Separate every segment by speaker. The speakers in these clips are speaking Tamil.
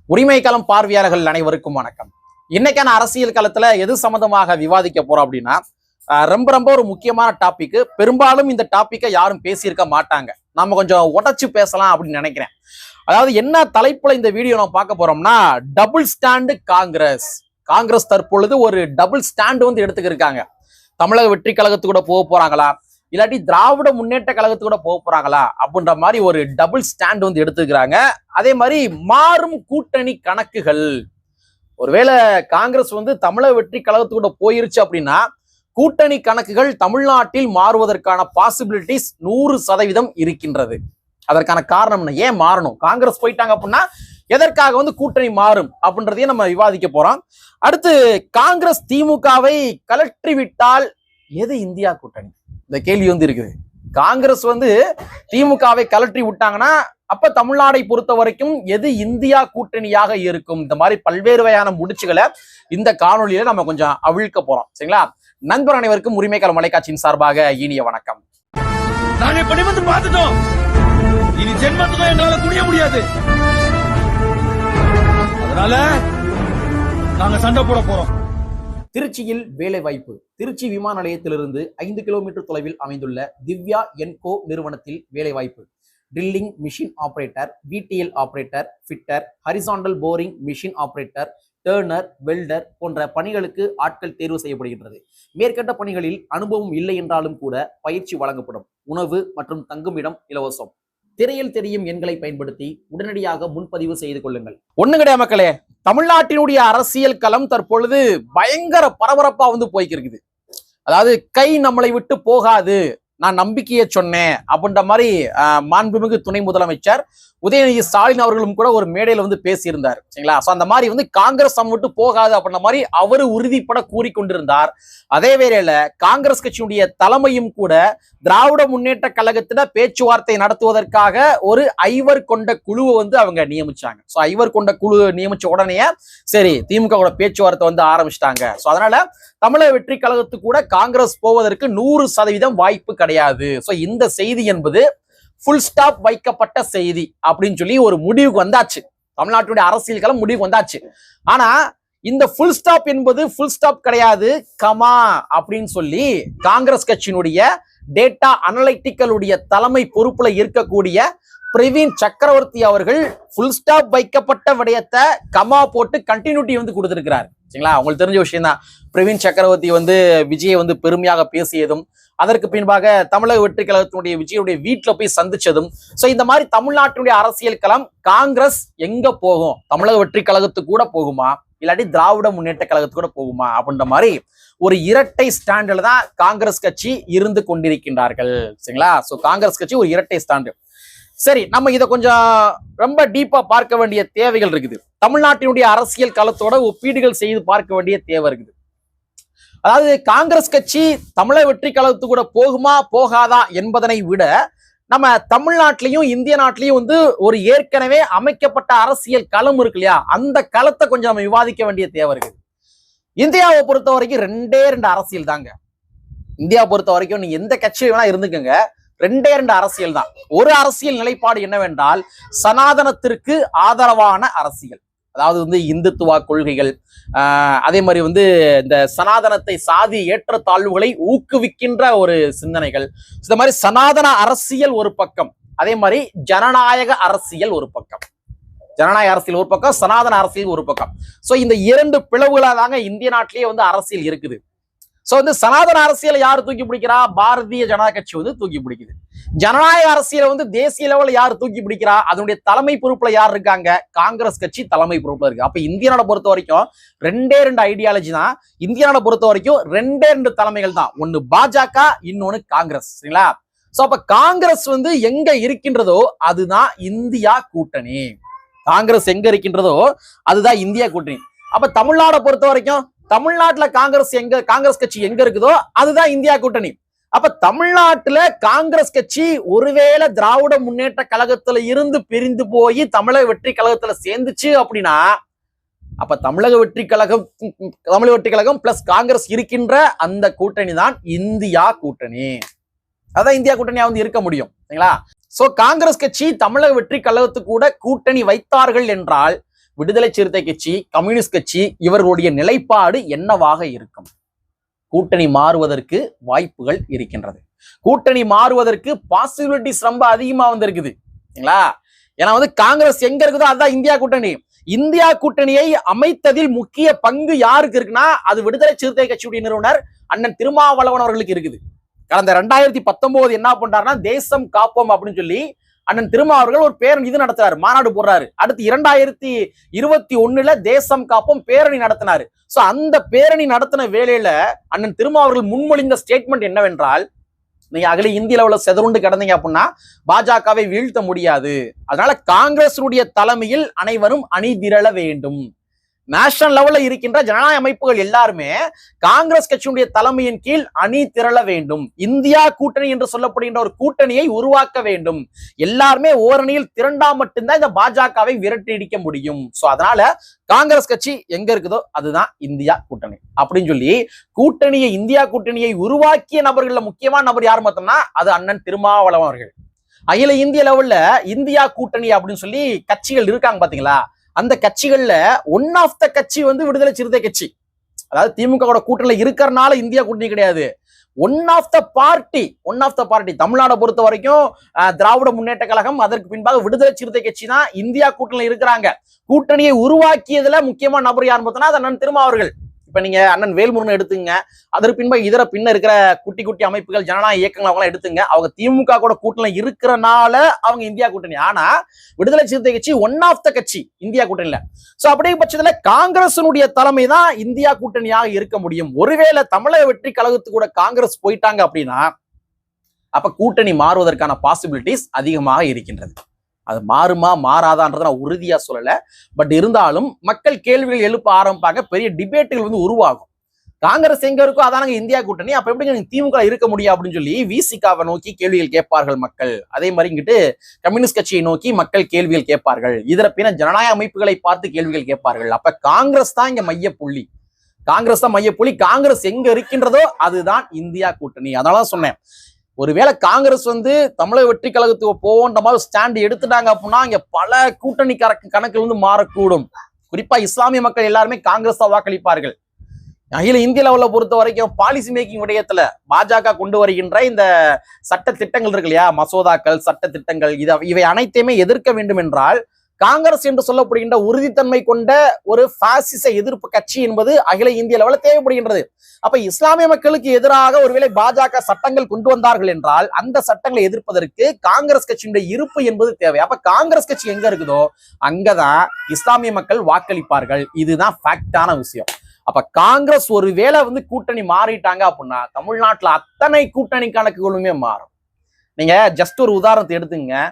Speaker 1: உரிமை களம் பார்வையாளர்கள் அனைவருக்கும் வணக்கம். இன்னைக்கான அரசியல் களத்துல எது சம்பந்தமாக விவாதிக்க போறோம் அப்படின்னா, ரொம்ப ஒரு முக்கியமான டாபிக். பெரும்பாலும் இந்த டாபிக்கை யாரும் பேசியிருக்க மாட்டாங்க. நாம கொஞ்சம் உடைச்சு பேசலாம் அப்படின்னு நினைக்கிறேன். அதாவது என்ன தலைப்புல இந்த வீடியோ நம்ம பார்க்க போறோம்னா, டபுள் ஸ்டாண்டு காங்கிரஸ். காங்கிரஸ் தற்பொழுது ஒரு டபுள் ஸ்டாண்டு வந்து எடுத்துக்கிருக்காங்க. தமிழக வெற்றி கழகத்து கூட போக போறாங்களா, இல்லாட்டி திராவிட முன்னேற்ற கழகத்து கூட போக போறாங்களா அப்படின்ற மாதிரி ஒரு டபுள் ஸ்டாண்ட் வந்து எடுத்துக்கிறாங்க. அதே மாதிரி மாறும் கூட்டணி கணக்குகள். ஒருவேளை காங்கிரஸ் வந்து தமிழக வெற்றி கழகத்து கூட போயிருச்சு அப்படின்னா, கூட்டணி கணக்குகள் தமிழ்நாட்டில் மாறுவதற்கான பாசிபிலிட்டிஸ் 100% இருக்கின்றது. அதற்கான காரணம் என்ன, ஏன் மாறணும், காங்கிரஸ் போயிட்டாங்க அப்படின்னா எதற்காக வந்து கூட்டணி மாறும் அப்படின்றதையும் நம்ம விவாதிக்க போறோம். அடுத்து, காங்கிரஸ் திமுகவை கலற்றி விட்டால் எது இந்தியா கூட்டணி? இந்த கேள்வி வந்து இருக்குது. காங்கிரஸ் வந்து திமுகவை கலற்றி விட்டாங்கன்னா அப்ப தமிழ்நாடை பொறுத்த வரைக்கும் எது இந்தியா கூட்டணியாக இருக்கும்? இந்த மாதிரி பல்வேறு வகையான முடிச்சுகளை இந்த காணொலியில நம்ம கொஞ்சம் அவிழ்க்க போறோம். சரிங்களா? நண்பர் அனைவருக்கும் உரிமை களம் மலைக்காட்சியின் சார்பாக இனிய வணக்கம்.
Speaker 2: நாங்க இப்படி வந்து பார்த்துட்டோம். இனி ஜென்மத்துக்கும் எங்களால துணிய முடியாது. அதனால நாங்க சண்டை போட போறோம்.
Speaker 1: திருச்சியில் வேலை வாய்ப்பு. திருச்சி விமான நிலையத்திலிருந்து 5 கிலோமீட்டர் தொலைவில் அமைந்துள்ள திவ்யா என்கோ நிறுவனத்தில் வேலை வாய்ப்பு. Drilling machine operator, VTL operator, fitter, horizontal boring machine operator, turner, welder போன்ற பணிகளுக்கு ஆட்கள் தேர்வு செய்யப்படுகின்றது. மேற்கண்ட பணிகளில் அனுபவம் இல்லை என்றாலும் கூட பயிற்சி வழங்கப்படும். உணவு மற்றும் தங்குமிடம் இலவசம். திரையில் தெரியும் எண்களை பயன்படுத்தி உடனடியாக முன்பதிவு செய்து கொள்ளுங்கள். ஒண்ணு கிடையாது மக்களே, தமிழ்நாட்டினுடைய அரசியல் களம் தற்பொழுது பயங்கர பரபரப்பா வந்து போய்க்கிருக்குது. அதாவது கை நம்மளை விட்டு போகாது, நான் நம்பிக்கையை சொன்னேன் அப்படின்ற மாதிரி மாண்புமிகு துணை முதலமைச்சர் உதயநிதி ஸ்டாலின் அவர்களும் கூட ஒரு மேடையில வந்து பேசியிருந்தார். சரிங்களா? சோ அந்த மாதிரி வந்து காங்கிரஸ் நம்ம விட்டு போகாது அப்படின்ற மாதிரி அவரு உறுதிப்பட கூறிக்கொண்டிருந்தார். அதே வேளையில காங்கிரஸ் கட்சியினுடைய தலைமையும் கூட திராவிட முன்னேற்ற கழகத்தில பேச்சுவார்த்தை நடத்துவதற்காக ஒரு 5 கொண்ட குழுவை வந்து அவங்க நியமிச்சாங்க. சோ 5 கொண்ட குழு நியமிச்ச உடனே சரி திமுக கூட பேச்சுவார்த்தை வந்து ஆரம்பிச்சிட்டாங்க. சோ அதனால தமிழக வெற்றி கழகத்துக்கு கூட காங்கிரஸ் போவதற்கு 100% வாய்ப்பு கிடையாது. சோ இந்த செய்தி என்பது ஃபுல் ஸ்டாப் வைக்கப்பட்ட செய்தி அப்படின்னு சொல்லி ஒரு முடிவுக்கு வந்தாச்சு. தமிழ்நாட்டுடைய அரசியல் களம் முடிவுக்கு வந்தாச்சு. ஆனா இந்த ஃபுல் ஸ்டாப் என்பது ஃபுல் ஸ்டாப் கிடையாது, கமா அப்படின்னு சொல்லி காங்கிரஸ் கட்சியினுடைய டேட்டா அனலிட்டிக்கலுடைய தலைமை பொறுப்புல இருக்கக்கூடிய பிரவீன் சக்கரவர்த்தி அவர்கள் ஃபுல் ஸ்டாப் வைக்கப்பட்ட விடயத்தை கமா போட்டு கண்டினியூட்டி வந்து கொடுத்திருக்கிறார். சரிங்களா? உங்களுக்கு தெரிஞ்ச விஷயம் தான். பிரவீன் சக்கரவர்த்தி வந்து விஜயை வந்து பெருமையாக பேசியதும், அதற்கு பின்பாக தமிழக வெற்றி கழகத்தினுடைய விஜயுடைய வீட்டுல போய் சந்திச்சதும். சோ இந்த மாதிரி தமிழ்நாட்டினுடைய அரசியல் களம் காங்கிரஸ் எங்க போகும், தமிழக வெற்றி கழகத்துக்கு கூட போகுமா, இல்லாட்டி திராவிட முன்னேற்ற கழகத்துக்கு கூட போகுமா அப்படின்ற மாதிரி ஒரு இரட்டை ஸ்டாண்டில் தான் காங்கிரஸ் கட்சி இருந்து கொண்டிருக்கின்றார்கள். சரிங்களா? சோ காங்கிரஸ் கட்சி ஒரு இரட்டை ஸ்டாண்டு. சரி, நம்ம இதை கொஞ்சம் ரொம்ப டீப்பா பார்க்க வேண்டிய தேவைகள் இருக்குது. தமிழ்நாட்டினுடைய அரசியல் களத்தோட ஒப்பீடுகள் செய்து பார்க்க வேண்டிய தேவை இருக்குது. அதாவது காங்கிரஸ் கட்சி தமிழக வெற்றி கழகத்துக்கு கூட போகுமா போகாதா என்பதனை விட நம்ம தமிழ்நாட்டிலையும் இந்திய நாட்டிலையும் வந்து ஒரு ஏற்கனவே அமைக்கப்பட்ட அரசியல் களம் இருக்கு இல்லையா, அந்த களத்தை கொஞ்சம் நம்ம விவாதிக்க வேண்டிய தேவை இருக்குது. இந்தியாவை பொறுத்த வரைக்கும் 2 அரசியல் தாங்க. இந்தியாவை பொறுத்த வரைக்கும் நீங்க எந்த கட்சியில வேணா இருந்துக்கங்க, 2 அரசியல் தான். ஒரு அரசியல் நிலைப்பாடு என்னவென்றால் சனாதனத்திற்கு ஆதரவான அரசியல். அதாவது வந்து இந்துத்துவா கொள்கைகள், அதே மாதிரி வந்து இந்த சனாதனத்தை, சாதி ஏற்றத்தாழ்வுகளை ஊக்குவிக்கின்ற ஒரு சிந்தனைகள், இந்த மாதிரி சனாதன அரசியல் ஒரு பக்கம், அதே மாதிரி ஜனநாயக அரசியல் ஒரு பக்கம். ஜனநாயக அரசியல் ஒரு பக்கம், சனாதன அரசியல் ஒரு பக்கம். சோ இந்த 2 பிளவுகளா தாங்க இந்திய நாட்டிலேயே வந்து அரசியல் இருக்குது. சோ வந்து சனாதன அரசியலை யாரு தூக்கி பிடிக்கிறா? பாரதிய ஜனதா கட்சி வந்து தூக்கி பிடிக்குது. ஜனநாயக அரசியலை வந்து தேசிய லெவலில் யார் தூக்கி பிடிக்கிறா? அதனுடைய தலைமை பொறுப்புல யார் இருக்காங்க? காங்கிரஸ் கட்சி தலைமை பொறுப்புல இருக்கு. அப்ப இந்திய நாடை பொறுத்த வரைக்கும் 2 ஐடியாலஜி தான். இந்திய நாடை பொறுத்த வரைக்கும் 2 தலைமைகள் தான். ஒன்னு பாஜக, இன்னொன்னு காங்கிரஸ். சரிங்களா? சோ அப்ப காங்கிரஸ் வந்து எங்க இருக்கின்றதோ அதுதான் இந்தியா கூட்டணி. காங்கிரஸ் எங்க இருக்கின்றதோ அதுதான் இந்தியா கூட்டணி. அப்ப தமிழ்நாடை பொறுத்த வரைக்கும் தமிழ்நாட்டுல காங்கிரஸ் கட்சி எங்க இருக்குதோ அதுதான் இந்தியா கூட்டணி. அப்ப தமிழ்நாட்டுல காங்கிரஸ் கட்சி ஒருவேளை திராவிட முன்னேற்ற கழகத்துல இருந்து பிரிந்து போய் தமிழக வெற்றி கழகத்துல சேர்ந்துச்சு அப்படின்னா, அப்ப தமிழக வெற்றி கழகம் பிளஸ் காங்கிரஸ் இருக்கின்ற அந்த கூட்டணி தான் இந்தியா கூட்டணி. அதான் இந்தியா கூட்டணியா வந்து இருக்க முடியும். சரிங்களா? சோ காங்கிரஸ் கட்சி தமிழக வெற்றி கழகத்துக்கு கூட கூட்டணி வைத்தார்கள் என்றால் விடுதலை சிறுத்தை கட்சி, கம்யூனிஸ்ட் கட்சி இவர்களுடைய நிலைப்பாடு என்னவாக இருக்கும்? கூட்டணி மாறுவதற்கு வாய்ப்புகள் இருக்கின்றது. கூட்டணி மாறுவதற்கு பாசிபிலிட்டிஸ் ரொம்ப அதிகமா வந்திருக்குது. சரிங்களா? ஏன்னா காங்கிரஸ் எங்க இருக்குதோ அதுதான் இந்தியா கூட்டணி. இந்தியா கூட்டணியை அமைத்ததில் முக்கிய பங்கு யாருக்கு இருக்குன்னா அது விடுதலை சிறுத்தை கட்சியுடைய நிறுவனர் அண்ணன் திருமாவளவன் அவர்களுக்கு இருக்குது. கடந்த 2019 என்ன பண்றாருன்னா தேசம் காப்போம் அப்படின்னு சொல்லி அண்ணன் திருமாவர்கள் ஒரு பேரணி இது நடத்துறாரு, மாநாடு போடுறாரு. அடுத்து 2021 தேசம் காப்போம் பேரணி நடத்தினாரு. சோ அந்த பேரணி நடத்தின வேளையில அண்ணன் திருமாவர்கள் முன்மொழிந்த ஸ்டேட்மெண்ட் என்னவென்றால், நீங்க அகல இந்திய லெவலில் செதறுண்டு கிடந்தீங்க அப்படின்னா பாஜகவை வீழ்த்த முடியாது. அதனால காங்கிரசுடைய தலைமையில் அனைவரும் அணி திரள வேண்டும். நேஷனல் லெவலில் இருக்கின்ற ஜனநாயக அமைப்புகள் எல்லாருமே காங்கிரஸ் கட்சியுடைய தலைமையின் கீழ் அணி திரள வேண்டும். இந்தியா கூட்டணி என்று சொல்லப்படுகின்ற ஒரு கூட்டணியை உருவாக்க வேண்டும். எல்லாருமே ஓரணியில் திரண்டா மட்டும்தான் இந்த பாஜகவை விரட்டி அடிக்க முடியும். சோ அதனால காங்கிரஸ் கட்சி எங்க இருக்குதோ அதுதான் இந்தியா கூட்டணி அப்படின்னு சொல்லி கூட்டணியை, இந்தியா கூட்டணியை உருவாக்கிய நபர்கள்ல முக்கியமான நபர் யார் பார்த்தோம்னா அது அண்ணன் திருமாவளவன் அவர்கள். அகில இந்திய லெவல்ல இந்தியா கூட்டணி அப்படின்னு சொல்லி கட்சிகள் இருக்காங்க பாத்தீங்களா? அந்த கட்சிகள்ல ஒன் ஆஃப் த கட்சி விடுதலை சிறுத்தை கட்சி. அதாவது திமுக கூட்டணியில இருக்கிறனால இந்தியா கூட்டணி கிடையாது. ஒன் ஆஃப் த பார்ட்டி தமிழ்நாடை பொறுத்த வரைக்கும் திராவிட முன்னேற்ற கழகம், அதற்கு பின்பாக விடுதலை சிறுத்தை கட்சி தான் இந்தியா கூட்டணியில இருக்கிறாங்க. கூட்டணியை உருவாக்கியதுல முக்கியமான நபர் யாருன்னு பார்த்தோம்னா அது அண்ணன் திருமாவர்கள். இப்ப நீங்க அண்ணன் வேல்முருகன் எடுத்துங்க, அதற்கு பின்பாக இதர பின்ன இருக்கிற குட்டி குட்டி அமைப்புகள், ஜனநாயக இயக்கங்கள் அவங்களாம் எடுத்துங்க. அவங்க திமுக கூட்டணியில இருக்கிறனால அவங்க இந்தியா கூட்டணி. ஆனா விடுதலை சிறுத்தை கட்சி ஒன் ஆஃப் த கட்சி இந்தியா கூட்டணியில. சோ அப்படியே பட்சத்துல காங்கிரசினுடைய தலைமை தான் இந்தியா கூட்டணியாக இருக்க முடியும். ஒருவேளை தமிழக வெற்றி கழகத்துக்கு கூட காங்கிரஸ் போயிட்டாங்க அப்படின்னா அப்ப கூட்டணி மாறுவதற்கான பாசிபிலிட்டிஸ் அதிகமாக இருக்கின்றது. அது மாறுமா மாறாதான்றதை நான் உறுதியா சொல்லல. பட் இருந்தாலும் மக்கள் கேள்விகள் எழுப்ப ஆரம்பிப்பாங்க, பெரிய டிபேட்டுகள் உருவாகும். காங்கிரஸ் எங்க இருக்கோ அதானங்க இந்தியா கூட்டணி, அப்ப எப்படி நீங்க திமுக இருக்க முடியும் அப்படின்னு சொல்லி விசிகாவை நோக்கி கேள்விகள் கேட்பார்கள் மக்கள். அதே மாதிரி இங்கிட்டு கம்யூனிஸ்ட் கட்சியை நோக்கி மக்கள் கேள்விகள் கேட்பார்கள். இதர பின்ன ஜனநாயக அமைப்புகளை பார்த்து கேள்விகள் கேட்பார்கள். அப்ப காங்கிரஸ் தான் இங்க மையப்புள்ளி. காங்கிரஸ் எங்க இருக்கின்றதோ அதுதான் இந்தியா கூட்டணி. அதனால சொன்னேன், ஒருவேளை காங்கிரஸ் தமிழக வெற்றி கழகத்துக்கு போன்ற மாதிரி ஸ்டாண்ட் எடுத்துட்டாங்க அப்படின்னா இங்க பல கூட்டணி கணக்கு மாறக்கூடும். குறிப்பா இஸ்லாமிய மக்கள் எல்லாருமே காங்கிரஸ் தான் வாக்களிப்பார்கள். அகில இந்திய லெவலில் பொறுத்த வரைக்கும் பாலிசி மேக்கிங் விடயத்துல பாஜக கொண்டு வருகின்ற இந்த சட்ட திட்டங்கள் இருக்கு இல்லையா, மசோதாக்கள், சட்ட திட்டங்கள், இவை அனைத்தையுமே எதிர்க்க வேண்டும் என்றால் காங்கிரஸ் என்று சொல்லப்படுகின்ற உறுதித்தன்மை கொண்ட ஒரு பாசிச எதிர்ப்பு கட்சி என்பது அகில இந்திய லெவலில் தேவைப்படுகின்றது. அப்ப இஸ்லாமிய மக்களுக்கு எதிராக ஒருவேளை பாஜக சட்டங்கள் கொண்டு வந்தார்கள் என்றால் அந்த சட்டங்களை எதிர்ப்பதற்கு காங்கிரஸ் கட்சியினுடைய இருப்பு என்பது தேவை. அப்ப காங்கிரஸ் கட்சி எங்க இருக்குதோ அங்கதான் இஸ்லாமிய மக்கள் வாக்களிப்பார்கள். இதுதான் ஃபேக்டான விஷயம். அப்ப காங்கிரஸ் ஒருவேளை கூட்டணி மாறிட்டாங்க அப்படின்னா தமிழ்நாட்டுல அத்தனை கூட்டணி கணக்குகளுமே மாறும். நீங்க ஜஸ்ட் ஒரு உதாரணத்தை எடுத்துங்க.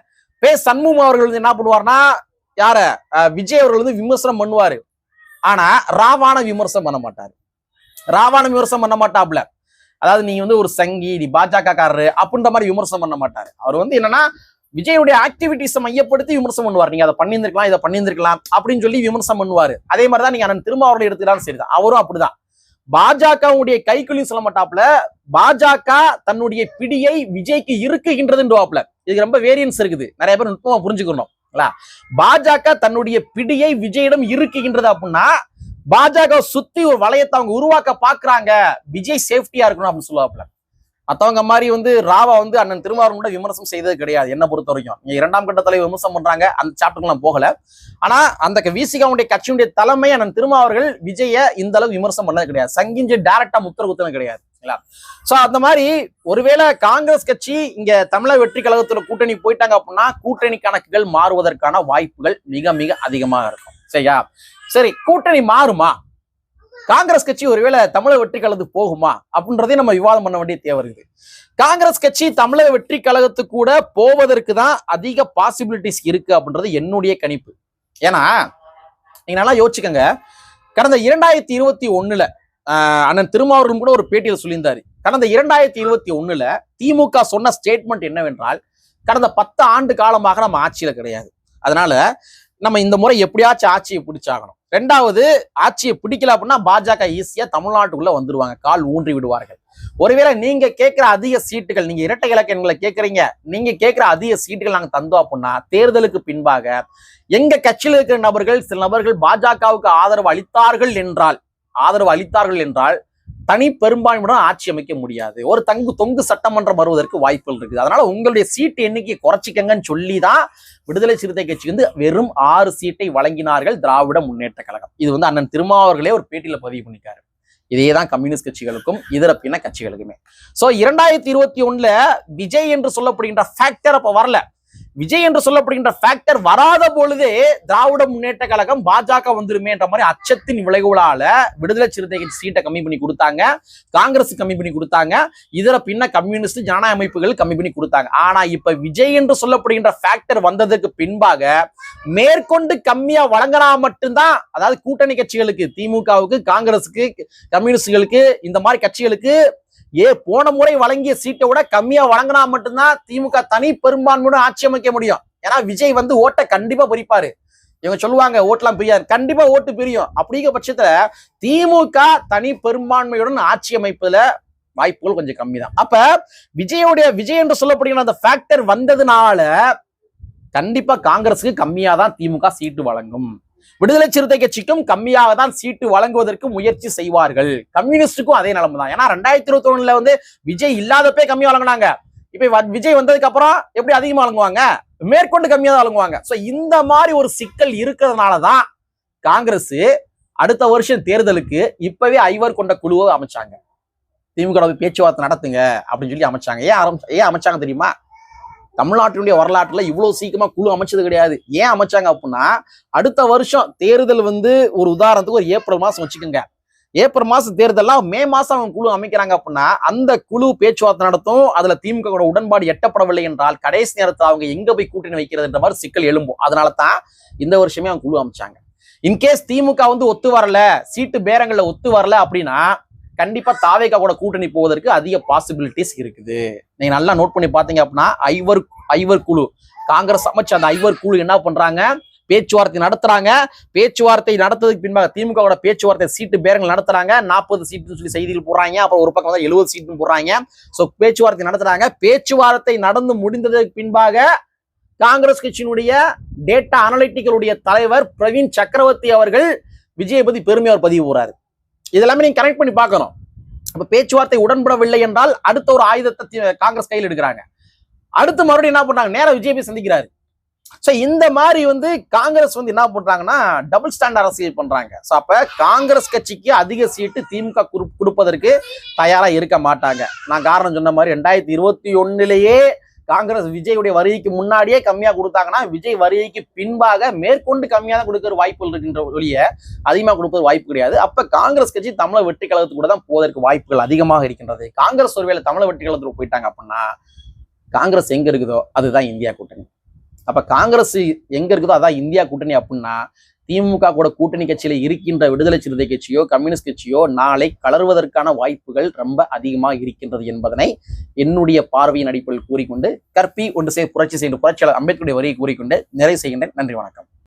Speaker 1: சண்முகம் அவர்கள் என்ன பண்ணுவார்னா யார விஜய் அவர்கள் விமர்சனம் பண்ணுவாரு. ஆனா ராவான விமர்சனம் பண்ண மாட்டாரு. மாட்டாப்ல. அதாவது நீங்க ஒரு சங்கி, நீ பாஜக காரரு அப்படின்ற மாதிரி விமர்சனம் பண்ண மாட்டாரு. அவர் என்னன்னா விஜயுடைய ஆக்டிவிட்டிஸை மையப்படுத்தி விமர்சனம் பண்ணுவார். நீங்க அதை பண்ணியிருந்திருக்கலாம், இதை பண்ணியிருந்திருக்கலாம் அப்படின்னு சொல்லி விமர்சனம் பண்ணுவாரு. அதே மாதிரிதான் நீங்க அண்ணன் திருமாவளவன் எடுத்துக்கலாம், சரிதான். அவரும் அப்படிதான் பாஜகவுடைய கைக்குள்ளையும் சொல்ல மாட்டாப்ல, பாஜக தன்னுடைய பிடியை விஜய்க்கு இருக்குகின்றதுன்றவாப்ல. இதுக்கு ரொம்ப வேரியன்ஸ் இருக்குது, நிறைய பேர் நுட்பமா புரிஞ்சுக்கணும். பாஜக தன்னுடைய பிடியை விஜயிடம் இருக்குகின்றது அப்படின்னா பாஜக சுத்தி ஒரு வளையத்தை அவங்க உருவாக்க பாக்குறாங்க, விஜய் சேஃப்டியா இருக்கணும் அப்படின்னு சொல்லுவாப்ல. மத்தவங்க மாதிரி ராவா அண்ணன் திருமாவளவன் கூட விமர்சனம் செய்தது கிடையாது என்ன பொறுத்த வரைக்கும். நீங்க 2ஆம் கட்ட தலைவர் விமர்சனம் பண்றாங்க, அந்த சாப்டர்லாம் போகல. ஆனா அந்த விசிகாவுடைய கட்சியுடைய தலைமை அண்ணன் திருமாவர்கள் விஜய இந்த அளவு விமர்சனம் பண்ணது கிடையாது. சங்கிஞ்சு டைரக்டா முத்திர குத்தம் கிடையாது. சோ அந்த மாதிரி ஒருவேளை காங்கிரஸ் கட்சி இங்க தமிழக வெற்றி கழகத்துல கூட்டணி போயிட்டாங்க அப்படின்னா கூட்டணி கணக்குகள் மாறுவதற்கான வாய்ப்புகள் மிக மிக அதிகமாக இருக்கும். சரியா? சரி, கூட்டணி மாறுமா? காங்கிரஸ் கட்சி ஒருவேளை தமிழக வெற்றி கழகத்துக்கு போகுமா அப்படின்றதையும் நம்ம விவாதம் பண்ண வேண்டிய தேவை இருக்குது. காங்கிரஸ் கட்சி தமிழக வெற்றி கழகத்துக்கு கூட போவதற்கு தான் அதிக பாசிபிலிட்டிஸ் இருக்கு அப்படின்றது என்னுடைய கணிப்பு. ஏன்னா நீங்க நல்லா யோசிச்சுக்கங்க, கடந்த 2021 அண்ணன் திருமாவளவன் கூட ஒரு பேட்டியில் சொல்லியிருந்தாரு. கடந்த 2021 திமுக சொன்ன ஸ்டேட்மெண்ட் என்னவென்றால், கடந்த 10 ஆண்டு காலமாக நம்ம ஆட்சியில கிடையாது, அதனால நம்ம இந்த முறை எப்படியாச்சும் ஆட்சியை பிடிச்சாகணும். 2வது, ஆட்சியை பிடிக்கல அப்படின்னா பாஜக ஈஸியா தமிழ்நாட்டுக்குள்ள வந்துருவாங்க, கால் ஊன்றி விடுவார்கள். ஒருவேளை நீங்க கேட்கிற அதிக சீட்டுகள், நீங்க இரட்டை இலக்க எண்களை கேட்கறீங்க, நீங்க கேட்கிற அதிக சீட்டுகள் நாங்க தந்தோம் அப்படின்னா தேர்தலுக்கு பின்பாக எங்க கட்சியில் இருக்கிற நபர்கள், சில நபர்கள் பாஜகவுக்கு ஆதரவு அளித்தார்கள் என்றால் தனி பெரும்பான்மையுடன் ஆட்சி அமைக்க முடியாது. ஒரு தொங்கு சட்டமன்றம் வருவதற்கு வாய்ப்புகள் இருக்குது. அதனால உங்களுடைய சீட்டு எண்ணிக்கையை குறைச்சிக்கங்கன்னு சொல்லி தான் விடுதலை சிறுத்தை கட்சி வெறும் 6 சீட்டை வழங்கினார்கள் திராவிட முன்னேற்ற கழகம். இது அண்ணன் திருமாவர்களே ஒரு பேட்டியில பதிவு பண்ணிக்காரு. இதே தான் கம்யூனிஸ்ட் கட்சிகளுக்கும் இதர பின்ன கட்சிகளுக்குமே. சோ 2021 விஜய் என்று சொல்லப்படுகின்ற ஃபேக்டர் அப்ப வரல. விஜய் என்று சொல்லப்படுகின்ற ஃபேக்டர் வராத பொழுதே திராவிட முன்னேற்ற கழகம் பாஜக வந்துருமே என்ற மாதிரி அச்சத்தின் விளைவுகளால விடுதலை சிறுத்தை கட்சி சீட்டை கம்மி பண்ணி கொடுத்தாங்க, காங்கிரஸ் கம்மி பண்ணி கொடுத்தாங்க, இதர பின்ன கம்யூனிஸ்ட் ஜனநாயக அமைப்புகள் கம்மி பண்ணி கொடுத்தாங்க. ஆனா இப்ப விஜய் என்று சொல்லப்படுகின்ற ஃபேக்டர் வந்ததுக்கு பின்பாக மேற்கொண்டு கம்மியா வழங்கினா மட்டும்தான், அதாவது கூட்டணி கட்சிகளுக்கு, திமுகவுக்கு, காங்கிரஸுக்கு, கம்யூனிஸ்டுகளுக்கு, இந்த மாதிரி கட்சிகளுக்கு போன முறை வழங்கிய சீட்டை விட கம்மியா வழங்கினா மட்டும்தான் திமுக தனி பெரும்பான்மையுடன் ஆட்சி அமைக்க முடியும். ஏன்னா விஜய் ஓட்டை கண்டிப்பா பிரிப்பாரு. இவங்க சொல்லுவாங்க ஓட்டெல்லாம் பிரியாது, கண்டிப்பா ஓட்டு பிரியும். அப்படிங்கிற பட்சத்துல திமுக தனி பெரும்பான்மையுடன் ஆட்சி அமைப்புல வாய்ப்புகள் கொஞ்சம் கம்மி தான். அப்ப விஜய் என்று சொல்லப்படுகிற அந்த ஃபேக்டர் வந்ததுனால கண்டிப்பா காங்கிரஸுக்கு கம்மியா தான் திமுக சீட்டு வழங்கும், விடுதலை சிறுத்தை கட்சிக்கும் கம்மியாக தான் சீட்டு வழங்குவதற்கு முயற்சி செய்வார்கள். கம்யூனிஸ்டுக்கும் அதே நிலைமை தான். ஏன்னா 2021 விஜய் இல்லாதப்பே கம்மியா வழங்கினாங்க. இப்ப விஜய் வந்ததுக்கு அப்புறம் எப்படி அதிகமா வழங்குவாங்க? மேற்கொண்டு கம்மியா தான் வழங்குவாங்க. சோ இந்த மாதிரி ஒரு சிக்கல் இருக்கிறதுனாலதான் காங்கிரஸ் அடுத்த வருஷம் தேர்தலுக்கு இப்பவே 5 கொண்ட குழுவை அமைச்சாங்க. திமுக பேச்சுவார்த்தை நடத்துங்க அப்படின்னு சொல்லி அமைச்சாங்க. ஏன் அமைச்சாங்க தெரியுமா? தமிழ்நாட்டினுடைய வரலாற்றுல இவ்வளவு சீக்கிரமா குழு அமைச்சது கிடையாது. ஏன் அமைச்சாங்க அப்படின்னா, அடுத்த வருஷம் தேர்தல் ஒரு உதாரணத்துக்கு ஒரு ஏப்ரல் மாசம் வச்சுக்கோங்க. ஏப்ரல் மாசம் தேர்தல்லாம் மே மாசம் அவங்க குழு அமைக்கிறாங்க அப்படின்னா அந்த குழு பேச்சுவார்த்தை நடத்தும். அதுல திமுக உடன்பாடு எட்டப்படவில்லை என்றால் கடைசி நேரத்தில் அவங்க எங்க போய் கூட்டணி வைக்கிறதுன்ற மாதிரி சிக்கல் எழும்பும். அதனால தான் இந்த வருஷமே அவங்க குழு அமைச்சாங்க. இன்கேஸ் திமுக ஒத்து வரல, சீட்டு பேரங்கள்ல ஒத்து வரல அப்படின்னா கண்டிப்பா தாவேகா கூட கூட்டணி போவதற்கு அதிக பாசிபிலிட்டிஸ் இருக்குது. நீங்க நல்லா நோட் பண்ணி பாத்தீங்க அப்படின்னா ஐவர் குழு, காங்கிரஸ் அமைச்ச அந்த 5 குழு என்ன பண்றாங்க? பேச்சுவார்த்தை நடத்துறாங்க. பேச்சுவார்த்தை நடத்ததுக்கு பின்பாக திமுக பேச்சுவார்த்தை சீட்டு பேரங்கள் நடத்துறாங்க. 40 சீட்டு சொல்லி செய்திகள் போடுறாங்க. அப்புறம் ஒரு பக்கம் 70 சீட்டு போடுறாங்க. சோ பேச்சுவார்த்தை நடத்துறாங்க. பேச்சுவார்த்தை நடந்து முடிந்ததுக்கு பின்பாக காங்கிரஸ் கட்சியினுடைய டேட்டா அனலிட்டிகளுடைய தலைவர் பிரவீன் சக்கரவர்த்தி அவர்கள் விஜய் பத்தி பெருமையா பதிவு போறாரு. இதெல்லாமே நீங்க கனெக்ட் பண்ணி பார்க்கணும். அப்ப பேச்சுவார்த்தை உடன்படவில்லை என்றால் அடுத்த ஒரு ஆயுதத்தை காங்கிரஸ் கையில் எடுக்கிறாங்க. அடுத்து மறுபடியும் என்ன பண்றாங்க? நேரா விஜய் போய் சந்திக்கிறாரு. சோ இந்த மாதிரி காங்கிரஸ் என்ன பண்றாங்கன்னா டபுள் ஸ்டாண்ட் அரசியல் பண்றாங்க. சோ அப்ப காங்கிரஸ் கட்சிக்கு அதிக சீட்டு திமுக கொடுப்பதற்கு தயாரா இருக்க மாட்டாங்க. நான் காரணம் சொன்ன மாதிரி 2021 காங்கிரஸ் விஜயுடைய வருகைக்கு முன்னாடியே கம்மியா கொடுத்தாங்கன்னா விஜய் வருகைக்கு பின்பாக மேற்கொண்டு கம்மியா தான் கொடுக்கிற வாய்ப்புகள் இருக்கின்ற ஒழிய அதிகமா கொடுப்பது வாய்ப்பு கிடையாது. அப்ப காங்கிரஸ் கட்சி தமிழக வெற்றி கழகத்துக்கு கூட தான் போவதற்கு வாய்ப்புகள் அதிகமாக இருக்கின்றது. காங்கிரஸ் ஒருவேளை தமிழக வெற்றி கழகத்துக்கு போயிட்டாங்க அப்படின்னா காங்கிரஸ் எங்க இருக்குதோ அதுதான் இந்தியா கூட்டணி. அப்ப காங்கிரஸ் எங்க இருக்குதோ அதான் இந்தியா கூட்டணி அப்படின்னா திமுக கூட கூட்டணி கட்சியில இருக்கின்ற விடுதலை சிறுத்தை கட்சியோ கம்யூனிஸ்ட் கட்சியோ நாளை கலருவதற்கான வாய்ப்புகள் ரொம்ப அதிகமாக இருக்கின்றது என்பதனை என்னுடைய பார்வையின் அடிப்படையில் கூறிக்கொண்டு கற்பி ஒன்று புரட்சி செய்கின்ற புரட்சியாளர் அம்பேத்கருடைய வரியை கூறிக்கொண்டு நிறைவு செய்கின்றேன். நன்றி, வணக்கம்.